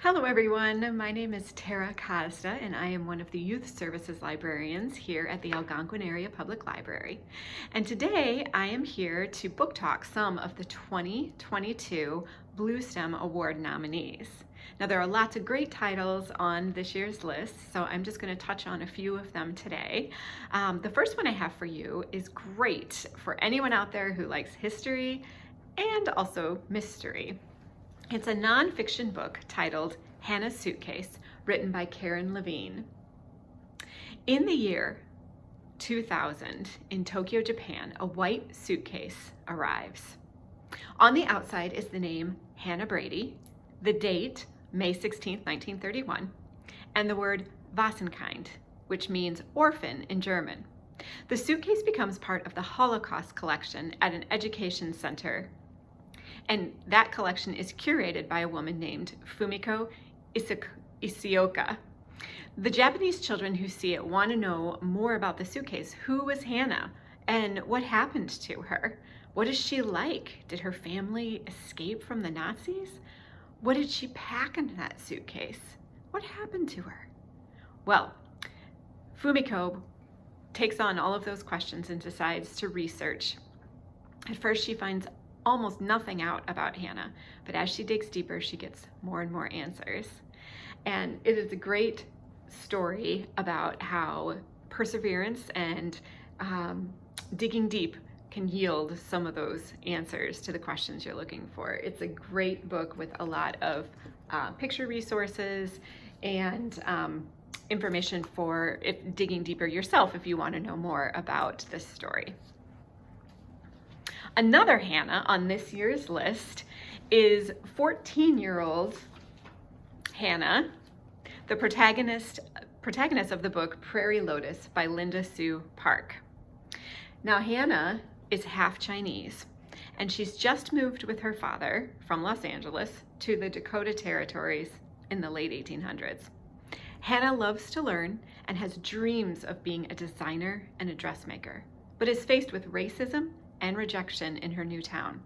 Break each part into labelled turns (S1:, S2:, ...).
S1: Hello everyone, my name is Tara Cazda and I am one of the Youth Services Librarians here at the Algonquin Area Public Library. And today I am here to book talk some of the 2022 Bluestem Award nominees. Now there are lots of great titles on this year's list, so I'm just going to touch on a few of them today. The first one I have for you is great for anyone out there who likes history and also mystery. It's a nonfiction book titled Hannah's Suitcase, written by Karen Levine. In the year 2000, in Tokyo, Japan, a white suitcase arrives. On the outside is the name Hannah Brady, the date, May 16, 1931, and the word Wassenkind, which means orphan in German. The suitcase becomes part of the Holocaust collection at an education center, and that collection is curated by a woman named Fumiko Isioka. The Japanese children who see it want to know more about the suitcase. Who was Hannah and what happened to her? What is she like? Did her family escape from the Nazis? What did she pack in that suitcase? What happened to her? Well, Fumiko takes on all of those questions and decides to research. At first, she finds almost nothing out about Hannah, but as she digs deeper, she gets more and more answers. And it is a great story about how perseverance and digging deep can yield some of those answers to the questions you're looking for. It's a great book with a lot of picture resources and information for digging deeper yourself if you want to know more about this story. Another Hannah on this year's list is 14-year-old Hannah, the protagonist of the book Prairie Lotus by Linda Sue Park. Now Hannah is half Chinese, and she's just moved with her father from Los Angeles to the Dakota Territories in the late 1800s. Hannah loves to learn and has dreams of being a designer and a dressmaker, but is faced with racism and rejection in her new town.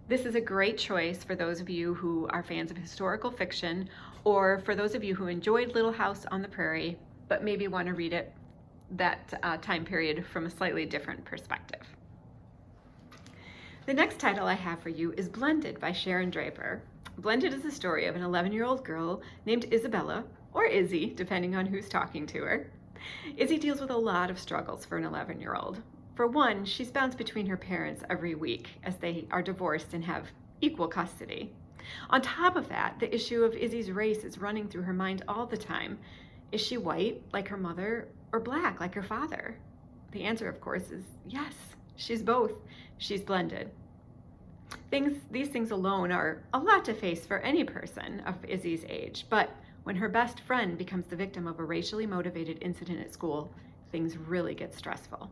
S1: This is a great choice for those of you who are fans of historical fiction, or for those of you who enjoyed Little House on the Prairie, but maybe want to read it that time period from a slightly different perspective. The next title I have for you is Blended by Sharon Draper. Blended is the story of an 11-year-old girl named Isabella, or Izzy, depending on who's talking to her. Izzy deals with a lot of struggles for an 11-year-old. For one, she's bounced between her parents every week as they are divorced and have equal custody. On top of that, the issue of Izzy's race is running through her mind all the time. Is she white, like her mother, or black, like her father? The answer, of course, is yes, she's both. She's blended. These things alone are a lot to face for any person of Izzy's age, but when her best friend becomes the victim of a racially motivated incident at school, things really get stressful.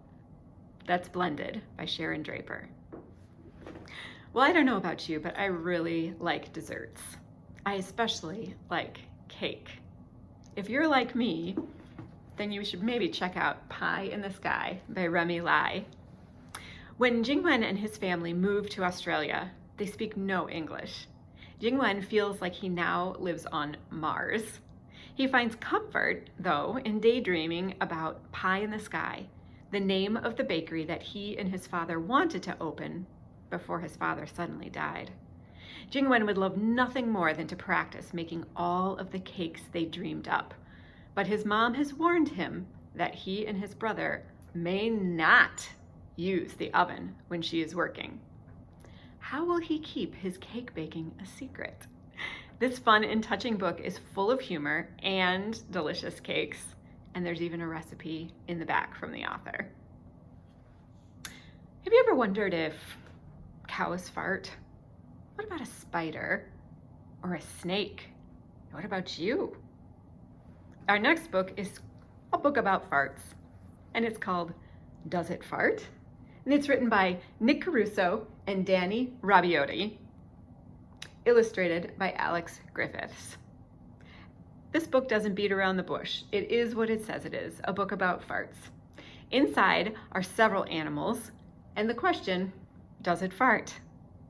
S1: That's Blended by Sharon Draper. Well, I don't know about you, but I really like desserts. I especially like cake. If you're like me, then you should maybe check out Pie in the Sky by Remy Lai. When Jingwen and his family move to Australia, they speak no English. Jingwen feels like he now lives on Mars. He finds comfort, though, in daydreaming about Pie in the Sky, the name of the bakery that he and his father wanted to open before his father suddenly died. Jingwen would love nothing more than to practice making all of the cakes they dreamed up, but his mom has warned him that he and his brother may not use the oven when she is working. How will he keep his cake baking a secret? This fun and touching book is full of humor and delicious cakes, and there's even a recipe in the back from the author. Have you ever wondered if cows fart? What about a spider or a snake? What about you? Our next book is a book about farts, and it's called Does It Fart? And it's written by Nick Caruso and Danny Rabiotti, illustrated by Alex Griffiths. This book doesn't beat around the bush. It is what it says it is, a book about farts. Inside are several animals, and the question, does it fart?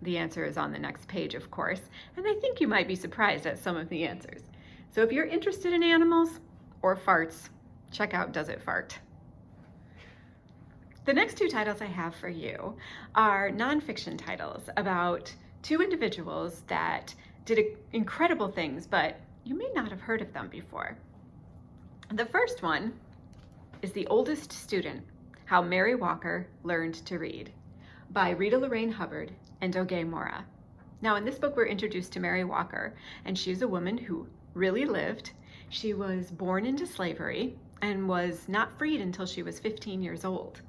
S1: the answer is on the next page, of course, and I think you might be surprised at some of the answers. So if you're interested in animals or farts, check out Does It Fart? The next two titles I have for you are nonfiction titles about two individuals that did incredible things, but you may not have heard of them before. The first one is The Oldest Student, How Mary Walker Learned to Read, by Rita Lorraine Hubbard and Oge Mora. Now in this book we're introduced to Mary Walker, and she's a woman who really lived. She was born into slavery and was not freed until she was 15 years old.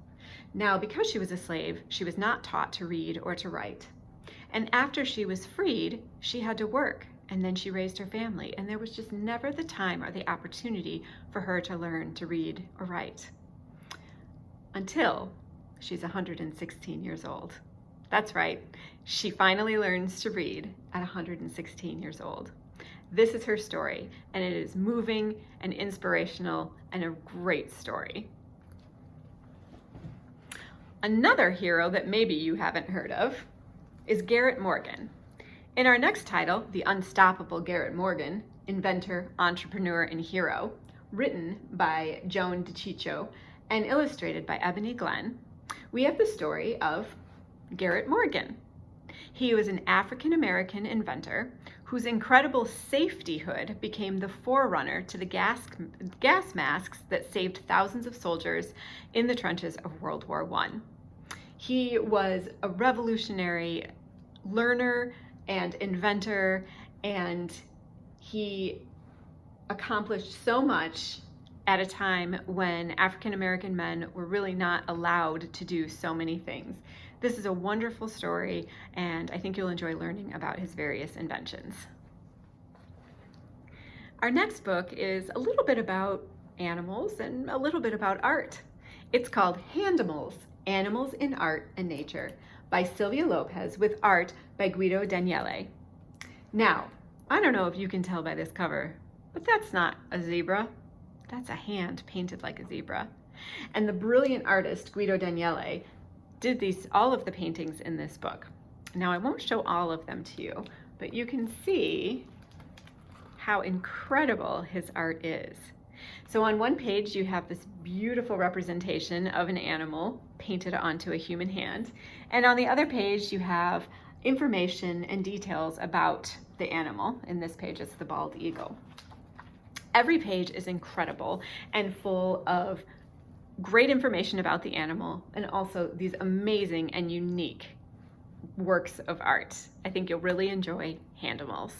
S1: Now because she was a slave, she was not taught to read or to write. And after she was freed, she had to work, and then she raised her family, and there was just never the time or the opportunity for her to learn to read or write. Until she's 116 years old. That's right, she finally learns to read at 116 years old. This is her story, and it is moving and inspirational and a great story. Another hero that maybe you haven't heard of is Garrett Morgan. In our next title, The Unstoppable Garrett Morgan, Inventor, Entrepreneur, and Hero, written by Joan DiCiccio and illustrated by Ebony Glenn, we have the story of Garrett Morgan. He was an African-American inventor whose incredible safety hood became the forerunner to the gas masks that saved thousands of soldiers in the trenches of World War I. He was a revolutionary learner and inventor, and he accomplished so much at a time when African-American men were really not allowed to do so many things. This is a wonderful story, and I think you'll enjoy learning about his various inventions. Our next book is a little bit about animals and a little bit about art. It's called Handimals, Animals in Art and Nature, by Sylvia Lopez, with art by Guido Daniele. Now, I don't know if you can tell by this cover, but that's not a zebra. That's a hand painted like a zebra. And the brilliant artist Guido Daniele did all of the paintings in this book. Now I won't show all of them to you, but you can see how incredible his art is. So on one page you have this beautiful representation of an animal painted onto a human hand, and on the other page you have information and details about the animal. In this page it's the bald eagle. Every page is incredible and full of great information about the animal, and also these amazing and unique works of art. I think you'll really enjoy Handimals.